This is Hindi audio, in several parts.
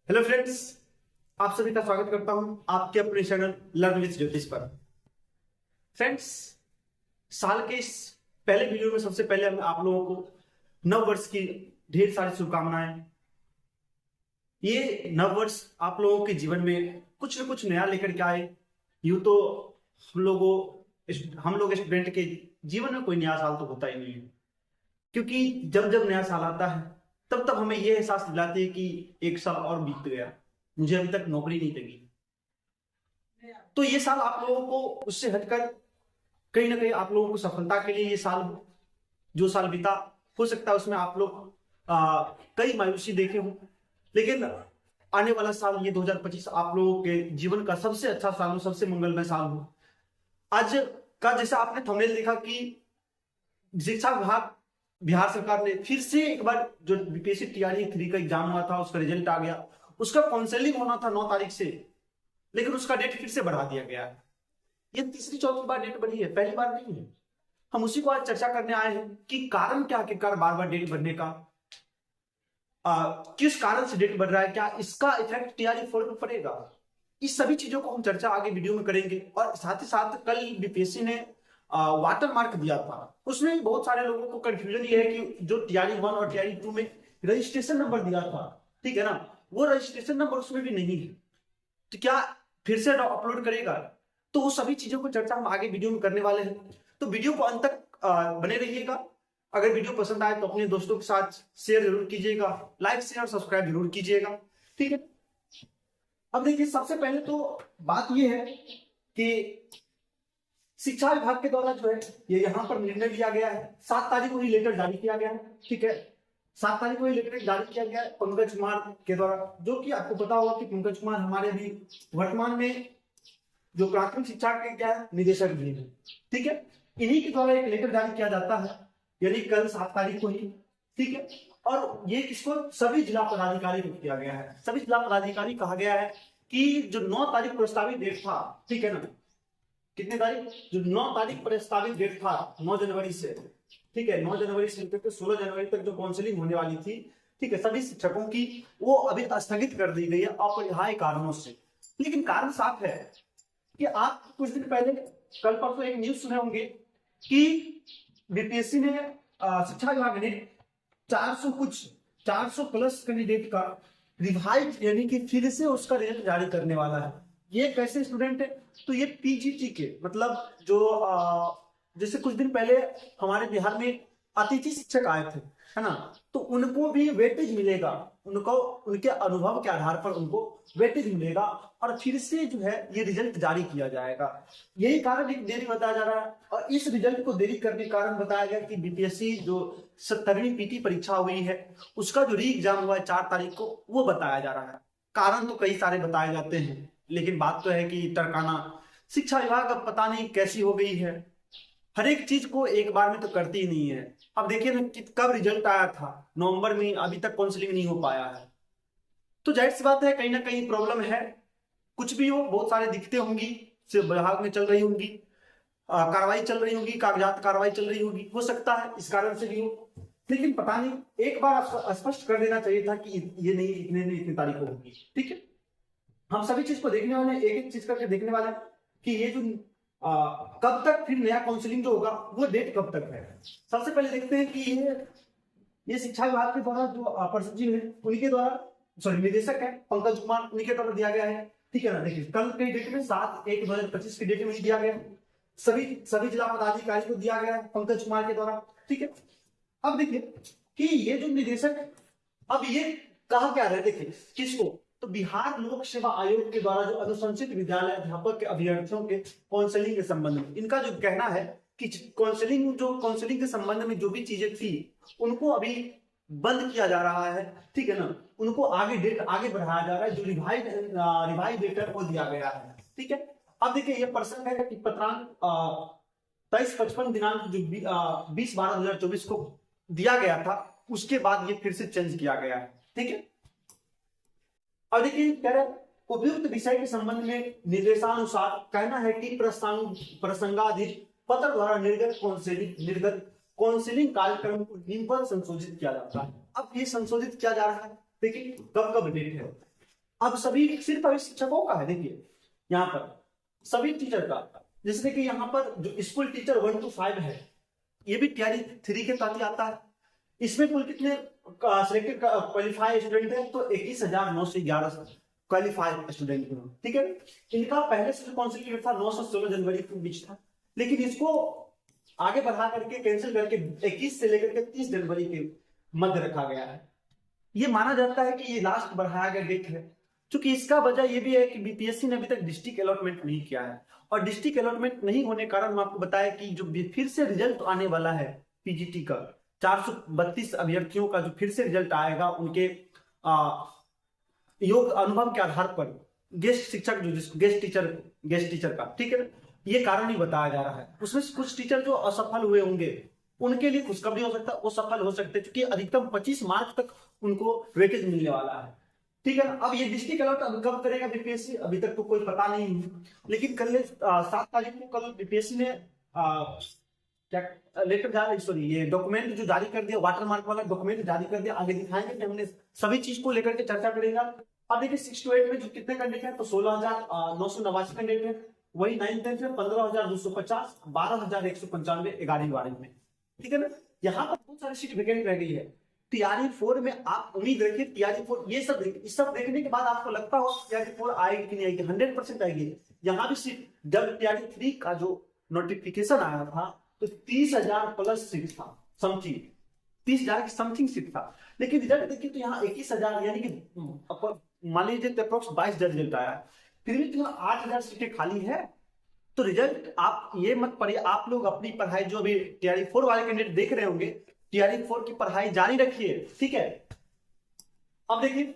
हेलो फ्रेंड्स, आप सभी का स्वागत करता हूं आपके अपने चैनल लर्न विद ज्योतिष पर। फ्रेंड्स, साल के इस पहले वीडियो में सबसे पहले हम आप लोगों को नव वर्ष की ढेर सारी शुभकामनाएं। ये नव वर्ष आप लोगों के जीवन में कुछ न कुछ नया लेकर के आए। यूं तो हम लोग स्टूडेंट के जीवन में कोई नया साल तो होता ही नहीं है, क्योंकि जब जब नया साल आता है तब तब हमें यह एहसास दिलाते हैं कि एक साल और बीत गया, मुझे अभी तक नौकरी नहीं लगी। तो ये साल आप लोगों को उससे हटकर कहीं ना कहीं आप लोगों को सफलता के लिए ये साल, जो साल बीता, हो सकता है उसमें आप लोग कई मायूसी देखे हों, लेकिन आने वाला साल ये 2025 आप लोगों के जीवन का सबसे अच्छा साल हो, सबसे मंगलमय साल हो। आज का जैसा आपने थंबनेल देखा कि शिक्षा विभाग बिहार सरकार ने फिर से एक बार जो बीपीएससी टीआरई 3 का एग्जाम हुआ था उसका रिजल्ट आ गया। उसका काउंसलिंग होना था 9 तारीख से, लेकिन उसका डेट फिर से बढ़ा दिया गया है। ये तीसरी चौथी बार डेट बढ़ी है, पहली बार नहीं है। हम उसी को आज चर्चा करने आए हैं कि कारण क्या, आखिरकार बार बार डेट बढ़ने का किस कारण से डेट बढ़ रहा है, क्या इसका इफेक्ट टीआरई 4 पे पड़ेगा। इस सभी चीजों को हम चर्चा आगे वीडियो में करेंगे। और साथ ही साथ कल बीपीएससी ने वाटर मार्क दिया था, उसमें बहुत सारे लोगों को कंफ्यूजन ये है कि जो टीआरई 1 और टीआरई 2 में रजिस्ट्रेशन नंबर दिया था, ठीक है ना, वो रजिस्ट्रेशन नंबर उसमें भी नहीं है, तो क्या फिर से अपलोड करेगा। तो वो सभी चीजों को चर्चा हम आगे वीडियो में करने वाले हैं, तो वीडियो को अंत तक बने रहिएगा। अगर वीडियो पसंद आए तो अपने दोस्तों के साथ शेयर जरूर कीजिएगा, लाइक शेयर और सब्सक्राइब जरूर कीजिएगा, ठीक है। अब देखिए, सबसे पहले तो बात यह है कि शिक्षा विभाग के द्वारा जो है ये यहाँ पर निर्णय लिया गया है। 7 तारीख को ही लेटर जारी किया गया है, ठीक है। 7 तारीख को ही लेटर जारी किया गया है पंकज कुमार के द्वारा, जो कि आपको पता होगा कि पंकज कुमार हमारे अभी वर्तमान में जो प्राथमिक शिक्षा के क्या है निदेशक भी है, ठीक है। इन्हीं के द्वारा एक लेटर जारी किया जाता है, यानी कल 7 तारीख को ही, ठीक है। और ये किसको, सभी जिला पदाधिकारी को किया गया है। सभी जिला पदाधिकारी कहा गया है कि जो 9 तारीख प्रस्तावित डेट था, ठीक है ना, कितने तारीख, जो 9 तारीख प्रस्तावित डेट था 9 जनवरी से, ठीक है, 9 जनवरी से लेकर 16 जनवरी तक जो काउंसलिंग होने वाली थी, ठीक है, सभी शिक्षकों की, वो अभी स्थगित कर दी गई है अपरिहार्य कारणों से। लेकिन कारण साफ है कि आप कुछ दिन पहले कल परसों एक न्यूज सुने होंगे कि बीपीएससी ने शिक्षा विभाग ने 400 प्लस कैंडिडेट का रिवाइज, यानी कि फिर से उसका रिजल्ट जारी करने वाला है। ये कैसे स्टूडेंट है, तो ये पीजीटी के, मतलब जो जैसे कुछ दिन पहले हमारे बिहार में अतिथि शिक्षक आए थे, है ना, तो उनको भी वेटेज मिलेगा, उनको उनके अनुभव के आधार पर उनको वेटेज मिलेगा और फिर से जो है ये रिजल्ट जारी किया जाएगा। यही कारण एक देरी बताया जा रहा है। और इस रिजल्ट को देरी करने के कारण बताया गया कि बीपीएससी जो 70वीं पीटी परीक्षा हुई है उसका जो री एग्जाम हुआ है 4 तारीख को, वो बताया जा रहा है। कारण तो कई सारे बताए जाते हैं, लेकिन बात तो है कि टरकाना शिक्षा विभाग अब पता नहीं कैसी हो गई है, हर एक चीज को एक बार में तो करती ही नहीं है। अब देखिए ना कि कब रिजल्ट आया था, नवंबर में, अभी तक काउंसलिंग नहीं हो पाया है। तो जाहिर सी बात है कहीं ना कहीं प्रॉब्लम है। कुछ भी हो, बहुत सारे दिक्कतें होंगी, सिर्फ विभाग में चल रही होंगी, कार्रवाई चल रही होगी, कागजात कार्रवाई चल रही होगी, हो सकता है इस कारण से भी हो, लेकिन पता नहीं, एक बार स्पष्ट कर देना चाहिए था कि ये नहीं, इतने तारीख को होगी, ठीक है। हम सभी चीज को देखने वाले हैं, एक एक चीज करके देखने वाले हैं कि ये जो कब तक फिर नया काउंसलिंग जो होगा वो डेट कब तक है। सबसे पहले देखते हैं कि ये शिक्षा विभाग के द्वारा जो अपर सचिव है उनके द्वारा, सॉरी निदेशक है पंकज कुमार, उनके द्वारा दिया गया है, ठीक है ना। देखिए कल के डेट में 7/1/2025 की डेट में दिया गया, सभी जिला पदाधिकारी को दिया गया है पंकज कुमार के द्वारा, ठीक है। अब देखिए कि ये जो निदेशक, अब ये कहा क्या रहे, देखिए किसको, तो बिहार लोक सेवा आयोग के द्वारा जो अनुशंसित विद्यालय अध्यापक के अभ्यर्थियों के काउंसलिंग के संबंध में, इनका जो कहना है कि काउंसलिंग के संबंध में जो भी चीजें थी उनको अभी बंद किया जा रहा है, ठीक है ना, उनको आगे डेट आगे बढ़ाया जा रहा है, जो रिवाइज डेट है वो दिया गया है, ठीक है। अब देखिए ये प्रसंग है कि पत्रांक 23/55 दिनांक जो 20/12/2024 को दिया गया था, उसके बाद ये फिर से चेंज किया गया है, ठीक है। और देखिए कह रहे उपयुक्त विषय के संबंध में निर्देशानुसार कहना है कि प्रसंगाधिक पत्र द्वारा निर्गत काउंसलिंग कार्यक्रम को निम्न संशोधित किया जाता है। अब ये संशोधित किया जा रहा है, देखिए कब कब डेट है, अब सभी सिर्फ अभी शिक्षकों का है, देखिए यहाँ पर सभी टीचर का, जैसे कि यहाँ पर जो स्कूल टीचर 1 to 5 है, ये भी टीआरई 3 के तहत आता है। इसमें कुल कितने सिलेक्टेड क्वालिफाइड स्टूडेंट है, तो 21,911 क्वालिफाइड स्टूडेंट है, ठीक है। इनका पहले से काउंसिलिंग था 9 से 16 जनवरी के बीच था, लेकिन इसको आगे बढ़ा करके कैंसिल करके 21 से लेकर के 30 जनवरी के मध्य रखा गया है। ये माना जाता है कि ये लास्ट बढ़ाया गया डेट है, क्योंकि इसका वजह ये भी है कि बीपीएससी ने अभी तक डिस्ट्रिक्ट अलॉटमेंट नहीं किया है, और डिस्ट्रिक्ट अलॉटमेंट नहीं होने के कारण हम आपको बताया कि जो फिर से रिजल्ट आने वाला है पीजीटी का, 432 अभ्यर्थियों का जो फिर से रिजल्ट आएगा, उनके योग अनुभव के आधार पर गेस्ट शिक्षक जो गेस्ट टीचर का, ठीक है, ये कारण ही बताया जा रहा है। उसमें कुछ टीचर जो असफल हुए होंगे उनके लिए खुशखबरी हो सकता है, वो सफल हो सकते हैं, क्योंकि अधिकतम 25 मार्च तक उनको वेटेज मिलने वाला है, ठीक है। अब ये डिस्ट्रिक्ट अलॉट अब कब करेगा बीपीएससी, अभी तक तो कोई पता नहीं है, लेकिन कल 7 तारीख को कल बीपीएससी ने क्या लेटर जारी, सॉरी ये डॉक्यूमेंट जो जारी कर दिया, वाटर मार्क वाला डॉक्यूमेंट जारी कर दिया। आगे दिखाएंगे कि हमने सभी चीज को लेकर के चर्चा करेगा। अब देखिए 6 to 8 में जो कितने कैंडिडेट है, तो 16,989 कैंडिडेट है, वही 9th में 15,250, 12,195 11वीं बारहवीं में, ठीक है ना। यहाँ पर बहुत सारी सीट वैकेंट रह गई है। टीआरई 4 में आप उम्मीद रखिए, टीआरई 4 ये सब देखने के बाद आपको लगता हो टीआरई 4 आएगी कि नहीं आएगी, 100% आएगी। यहाँ भी सीट, जब टीआरई 3 का जो नोटिफिकेशन आया था तो 30,000 प्लस सीट था, समथिंग 30,000 की समथिंग सीट था, लेकिन रिजल्ट देखिए तो यहाँ 21,000, यानी कि मान लीजिए अप्रोक्स 22 रिजल्ट आया, फिर भी तो 8,000 सीटें खाली है। तो रिजल्ट आप ये मत पढ़िए, आप लोग अपनी पढ़ाई जो अभी टीआरई 4 वाले कैंडिडेट देख रहे होंगे, टीआरई 4 की पढ़ाई जारी रखिए, ठीक है। अब देखिए,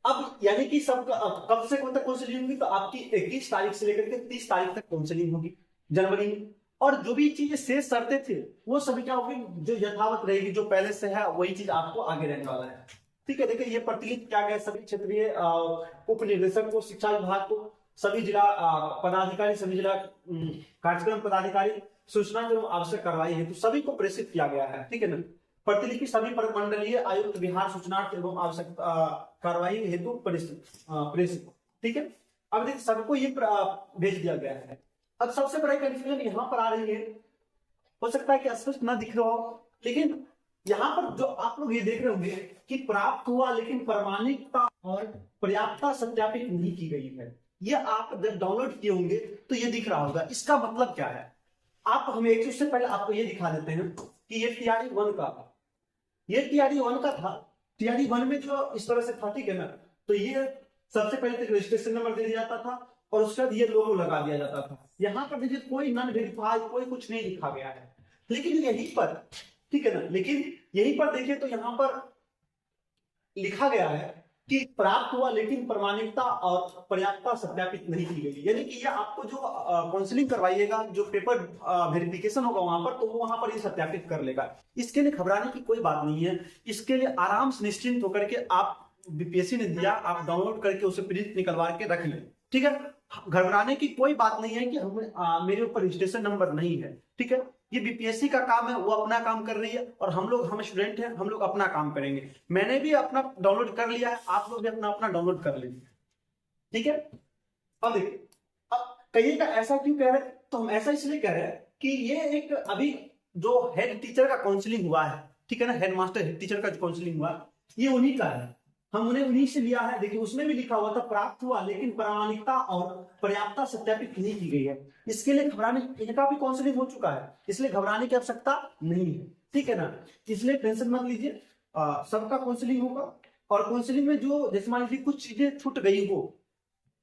अब यानी कि सब कब से कब तक काउंसलिंग होगी, तो आपकी 21 तारीख से लेकर के 30 तारीख तक काउंसलिंग होगी जनवरी में, और जो भी चीजें शेष शर्तें थे वो सभी क्या होगी, जो यथावत रहेगी, जो पहले से है वही चीज आपको आगे रहने वाला है, ठीक है। देखिए ये प्रतिलिपि किया गया सभी क्षेत्रीय उप निदेशक को, शिक्षा विभाग को, सभी जिला पदाधिकारी, सभी जिला कार्यक्रम पदाधिकारी, सूचना एवं आवश्यक कार्रवाई हेतु सभी को प्रेषित किया गया है, ठीक है ना। प्रतिलिपि सभी प्रमंडलीय आयुक्त बिहार सूचना एवं आवश्यक कार्रवाई हेतु प्रेषित, ठीक है। अब देखिए सबको ये भेज दिया गया है। अब सबसे बड़ा कंफ्यूजन यहाँ पर आ रही है, हो सकता है कि स्पष्ट ना दिख रहा हो, लेकिन यहाँ पर जो आप लोग ये देख रहे होंगे कि प्राप्त हुआ लेकिन प्रमाणिकता और पर्याप्तता सत्यापित नहीं की गई है, ये आप जब डाउनलोड किए होंगे तो ये दिख रहा होगा। इसका मतलब क्या है, आप हमें एक चीज से पहले आपको ये दिखा देते हैं कि ये टीआरई 1 का था, ये टीआरई 1 का था। टीआरई 1 में जो इस तरह से था, ठीक है ना, तो ये सबसे पहले तक रजिस्ट्रेशन नंबर दे दिया जाता था और उसके बाद ये लोगो लगा दिया जाता था। यहाँ पर देखिए कोई नॉन वेरीफाइड, कोई कुछ नहीं लिखा गया है, लेकिन यहीं पर, ठीक है ना, लेकिन यहीं पर देखिए तो यहाँ पर लिखा गया है कि प्राप्त हुआ लेकिन प्रमाणिकता और पर्याप्तता सत्यापित नहीं की गई, यानी कि ये आपको जो काउंसलिंग करवाइएगा, जो पेपर वेरिफिकेशन होगा वहां पर, तो वो वहां पर ये सत्यापित कर लेगा। इसके लिए घबराने की कोई बात नहीं है, इसके लिए आराम से निश्चिंत होकर के आप, बीपीएससी ने दिया, आप डाउनलोड करके उसे प्रिंट निकलवा के रख लें, ठीक है। घबराने की कोई बात नहीं है कि मेरे ऊपर रजिस्ट्रेशन नंबर नहीं है, ठीक है। ये बीपीएससी का काम है, वो अपना काम कर रही है, और हम स्टूडेंट हैं, हम लोग अपना काम करेंगे। मैंने भी अपना डाउनलोड कर लिया है, आप लोग भी अपना डाउनलोड कर लीजिए, ठीक है। अब देखिए, अब कहिएगा ऐसा क्यों कह रहे हैं, तो हम ऐसा इसलिए कह रहे हैं कि ये एक अभी जो हेड टीचर का काउंसलिंग हुआ है, ठीक है ना, हेड मास्टर हेड टीचर का जो काउंसलिंग हुआ ये उन्हीं का है, हम उन्हीं से लिया है। देखिए उसमें भी लिखा हुआ था प्राप्त हुआ लेकिन प्रमाणिकता और पर्याप्तता सत्यापित नहीं की गई है। इसके लिए घबराने, इनका भी काउंसलिंग हो चुका है, इसलिए घबराने की आवश्यकता नहीं है, ठीक है ना। इसलिए टेंशन मत लीजिए, सबका काउंसलिंग होगा। और काउंसलिंग में जो जैसे मान लीजिए कुछ चीजें छूट गई हो,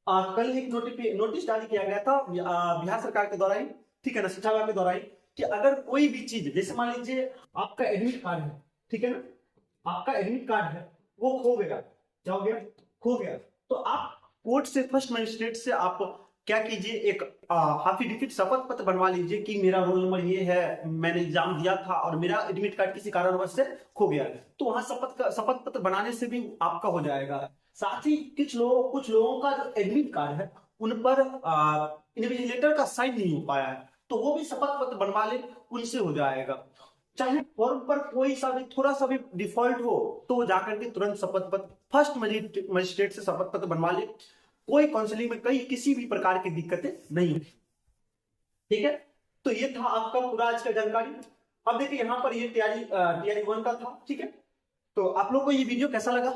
कल एक नोटिस जारी किया गया था बिहार सरकार के द्वारा ही, ठीक है ना, शिक्षा विभाग के द्वारा ही, कि अगर कोई भी चीज, जैसे मान लीजिए आपका एडमिट कार्ड है, ठीक है ना, आपका एडमिट कार्ड है वो खो गया, क्या हो गया, खो गया, तो आप कोर्ट से, फर्स्ट मजिस्ट्रेट से आप क्या कीजिए, एक हाफिडेविट शपथ पत्र बनवा लीजिए कि मेरा रोल नंबर ये है, मैंने एग्जाम दिया था और मेरा एडमिट कार्ड किसी कारणवश से खो गया, तो वहां शपथ पत्र बनाने से भी आपका हो जाएगा। साथ ही कुछ लोगों का जो एडमिट कार्ड है उन पर इन्विजिलेटर का साइन नहीं हो पाया है, तो वो भी शपथ पत्र बनवा ले, उनसे हो जाएगा। चाहे फॉर्म पर कोई सा भी थोड़ा सा भी डिफॉल्ट हो तो वो जाकर के तुरंत शपथ पत्र फर्स्ट मजिस्ट्रेट से शपथ पत्र बनवा ले। कोई काउंसलिंग में कहीं किसी भी प्रकार की दिक्कतें नहीं। ठीक है, तो ये था आपका पूरा आज का जानकारी। अब देखिए यहाँ पर ये तैयारी 1 का था। ठीक है, तो आप लोग को ये वीडियो कैसा लगा?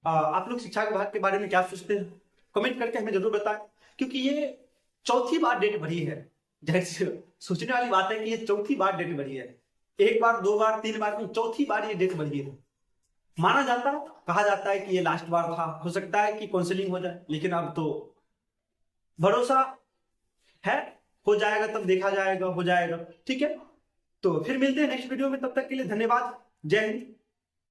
आप लोग शिक्षा विभाग के बारे में क्या सोचते हैं कमेंट करके हमें जरूर बताएं, क्योंकि ये चौथी बार डेट भरी है। सोचने वाली बात है कि ये चौथी बार डेट भरी है, 1 बार 2 बार 3 बार नहीं, चौथी बार ये डेट भरी है। माना जाता है, कहा जाता है कि ये लास्ट बार था, हो सकता है कि काउंसलिंग हो जाए, लेकिन अब तो भरोसा है हो जाएगा, तब देखा जाएगा, हो जाएगा। ठीक है, तो फिर मिलते हैं नेक्स्ट वीडियो में, तब तक के लिए धन्यवाद। जय हिंद।